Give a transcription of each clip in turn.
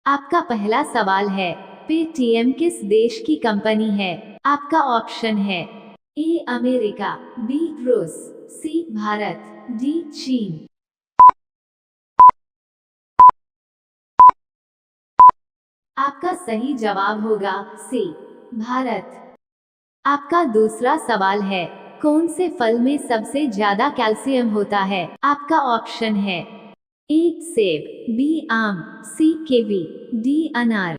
आपका पहला सवाल है, पेटीएम किस देश की कंपनी है? आपका ऑप्शन है ए अमेरिका, बी रूस, सी भारत, डी चीन। आपका सही जवाब होगा सी भारत। आपका दूसरा सवाल है, कौन से फल में सबसे ज्यादा कैल्शियम होता है? आपका ऑप्शन है ए सेब, बी आम, सी कीवी, डी अनार।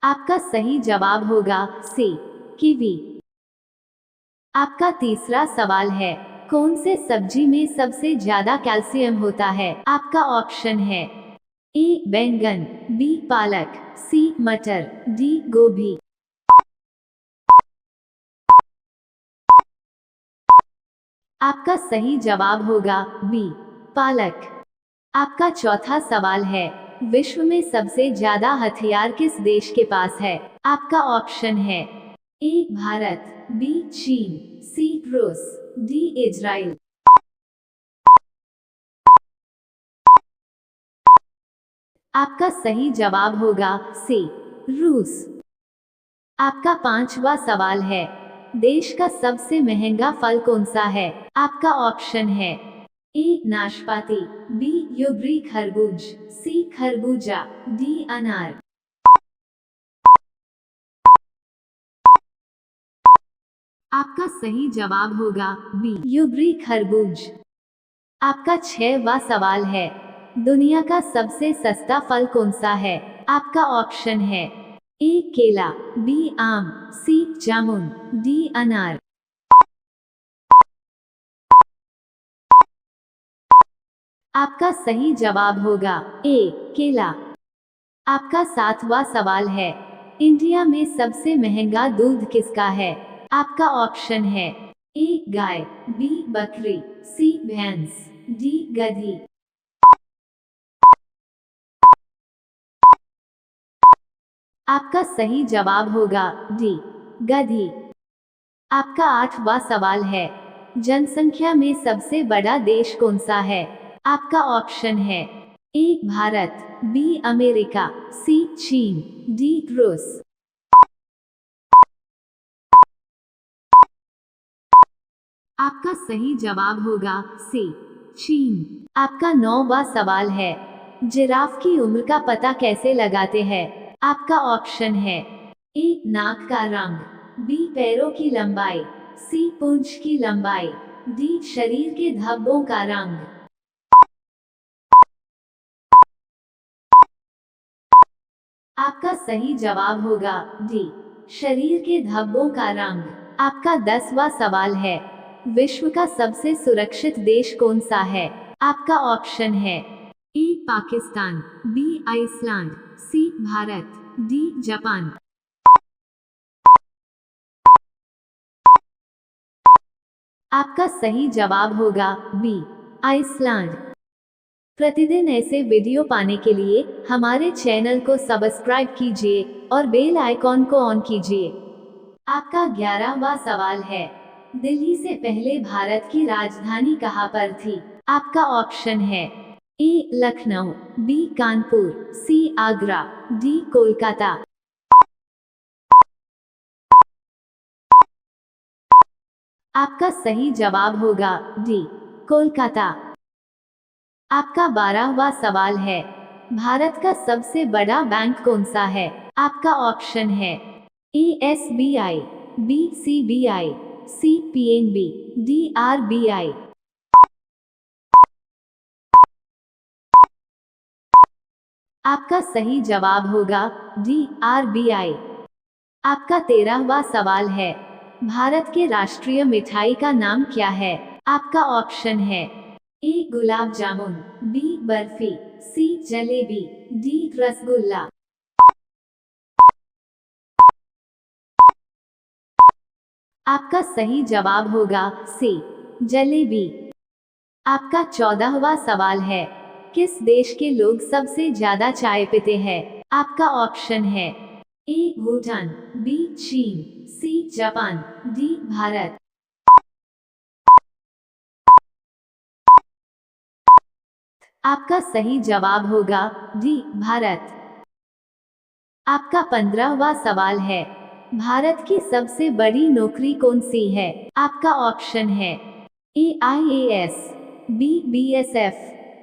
आपका सही जवाब होगा सी कीवी। आपका तीसरा सवाल है, कौन से सब्जी में सबसे ज्यादा कैल्शियम होता है? आपका ऑप्शन है ए बैंगन, बी पालक, सी मटर, डी गोभी। आपका सही जवाब होगा बी पालक। आपका चौथा सवाल है, विश्व में सबसे ज्यादा हथियार किस देश के पास है? आपका ऑप्शन है ए भारत, बी चीन, सी रूस, डी इजराइल। आपका सही जवाब होगा सी रूस। आपका पांचवा सवाल है, देश का सबसे महंगा फल कौन सा है? आपका ऑप्शन है ए नाशपाती, बी यूबरी खरबूज, सी खरबूजा, डी अनार। आपका सही जवाब होगा बी यूबरी खरबूज। आपका छठवां सवाल है, दुनिया का सबसे सस्ता फल कौन सा है? आपका ऑप्शन है ए केला, बी आम, सी जामुन, डी अनार। आपका सही जवाब होगा ए केला। आपका सातवां सवाल है, इंडिया में सबसे महंगा दूध किसका है? आपका ऑप्शन है ए गाय, बी बकरी, सी भैंस, डी गधी। आपका सही जवाब होगा डी गधी। आपका आठवां सवाल है, जनसंख्या में सबसे बड़ा देश कौन सा है? आपका ऑप्शन है ए भारत, बी अमेरिका, सी चीन, डी रूस। आपका सही जवाब होगा सी चीन। आपका नौवां सवाल है, जिराफ की उम्र का पता कैसे लगाते हैं? आपका ऑप्शन है ए नाक का रंग, बी पैरों की लंबाई, सी पूंछ की लंबाई, डी शरीर के धब्बों का रंग। आपका सही जवाब होगा डी शरीर के धब्बों का रंग। आपका 10वां सवाल है, विश्व का सबसे सुरक्षित देश कौन सा है? आपका ऑप्शन है ए पाकिस्तान, बी आइसलैंड, सी भारत, डी जापान। आपका सही जवाब होगा बी आइसलैंड। प्रतिदिन ऐसे वीडियो पाने के लिए हमारे चैनल को सब्सक्राइब कीजिए और बेल आइकॉन को ऑन कीजिए। आपका 11वां सवाल है, दिल्ली से पहले भारत की राजधानी कहाँ पर थी? आपका ऑप्शन है ए लखनऊ, बी कानपुर, सी आगरा, डी कोलकाता। आपका सही जवाब होगा डी कोलकाता। आपका 12वां सवाल है, भारत का सबसे बड़ा बैंक कौन सा है? आपका ऑप्शन है ए एसबीआई, बी सीबीआई, सी पीएनबी, डी आरबीआई। आपका सही जवाब होगा डी आरबीआई। आपका 13वां सवाल है, भारत के राष्ट्रीय मिठाई का नाम क्या है? आपका ऑप्शन है ए गुलाब जामुन, बी बर्फी, सी जलेबी, डी रसगुल्ला। आपका सही जवाब होगा सी जलेबी। आपका 14वां सवाल है, किस देश के लोग सबसे ज्यादा चाय पीते हैं? आपका ऑप्शन है ए भूटान, बी चीन, सी जापान, डी भारत। आपका सही जवाब होगा डी भारत। आपका 15वां सवाल है, भारत की सबसे बड़ी नौकरी कौन सी है? आपका ऑप्शन है ए IAS, बी BSF,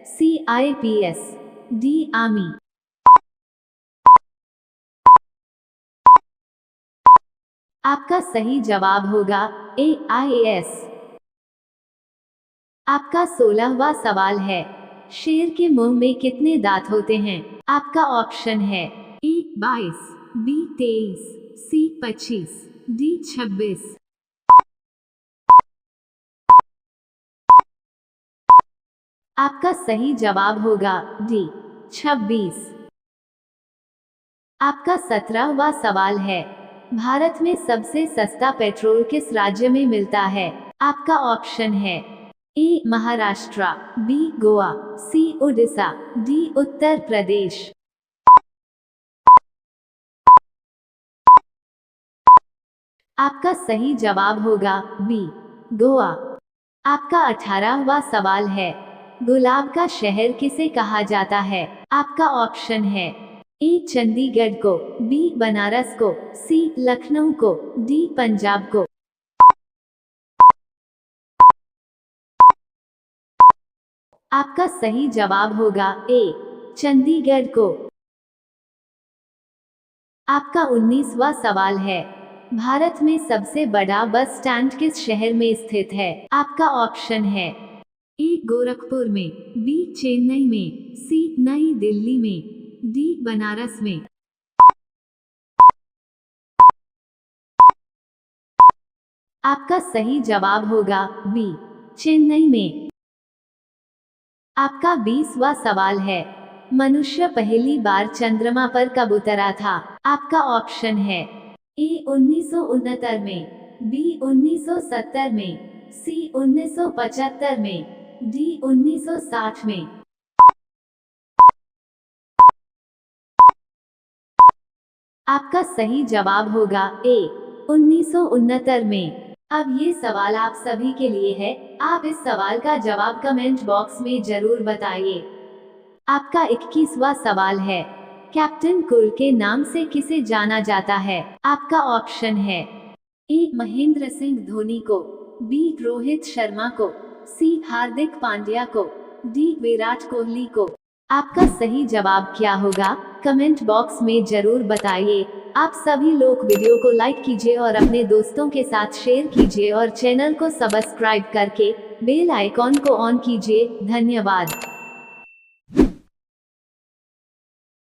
सी IPS, डी आर्मी। आपका सही जवाब होगा ए IAS। आपका 16वां सवाल है, शेर के मुंह में कितने दांत होते हैं? आपका ऑप्शन है ए 22, बी 23, सी 25, डी 26। आपका सही जवाब होगा डी 26। आपका 17वां सवाल है, भारत में सबसे सस्ता पेट्रोल किस राज्य में मिलता है? आपका ऑप्शन है ए महाराष्ट्र, बी गोवा, सी उड़ीसा, डी उत्तर प्रदेश। आपका सही जवाब होगा बी गोवा। आपका 18वां सवाल है, गुलाब का शहर किसे कहा जाता है? आपका ऑप्शन है ए चंडीगढ़ को, बी बनारस को, सी लखनऊ को, डी पंजाब को। आपका सही जवाब होगा ए चंडीगढ़ को। आपका 19वां सवाल है, भारत में सबसे बड़ा बस स्टैंड किस शहर में स्थित है? आपका ऑप्शन है ए गोरखपुर में, बी चेन्नई में, सी नई दिल्ली में, डी बनारस में। आपका सही जवाब होगा बी चेन्नई में। आपका 20वां सवाल है, मनुष्य पहली बार चंद्रमा पर कब उतरा था? आपका ऑप्शन है ए 1969 में, बी 1970 में, सी 1975 में, डी 1960 में। आपका सही जवाब होगा ए 1969 में। अब ये सवाल आप सभी के लिए है, आप इस सवाल का जवाब कमेंट बॉक्स में जरूर बताइए। आपका 21वां सवाल है, कैप्टन कूल के नाम से किसे जाना जाता है? आपका ऑप्शन है ए महेंद्र सिंह धोनी को, बी रोहित शर्मा को, सी हार्दिक पांड्या को, डी विराट कोहली को। आपका सही जवाब क्या होगा? कमेंट बॉक्स में जरूर बताइए। आप सभी लोग वीडियो को लाइक कीजिए और अपने दोस्तों के साथ शेयर कीजिए और चैनल को सब्सक्राइब करके बेल आइकॉन को ऑन कीजिए। धन्यवाद।